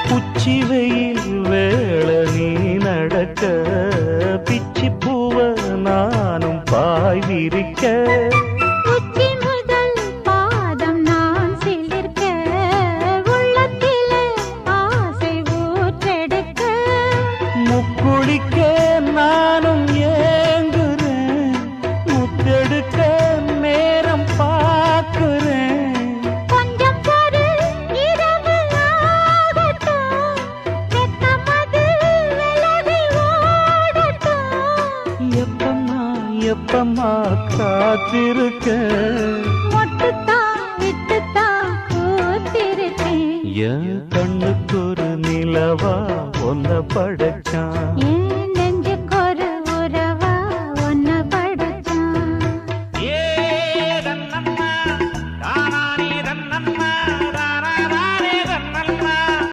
உச்சி வெயில் வேள நீ நடக்க பிச்சி பூவ நானும் பாய் விரிக்க உச்சி முதல் பாதம் நான் சிலிர்க்க உள்ளத்திலே ஆசை ஊற்றெடுக்க முக்குளிக்க நானும் ஏங்குறேன் முத்தெடுக்க நேரம் பார்க்கிறேன் கொஞ்சம் பொறு இரவு ஆகட்டும் வெக்கமது விலகி ஓடட்டும் எப்பம்மா எப்பம்மா காத்திருக்க மொட்டுத்தான் விட்டுத்தான் பூத்திருக்கேன் என் கண்ணுக்கு ஒரு நிலவா ஒன்ன படைச்சான் ஏன்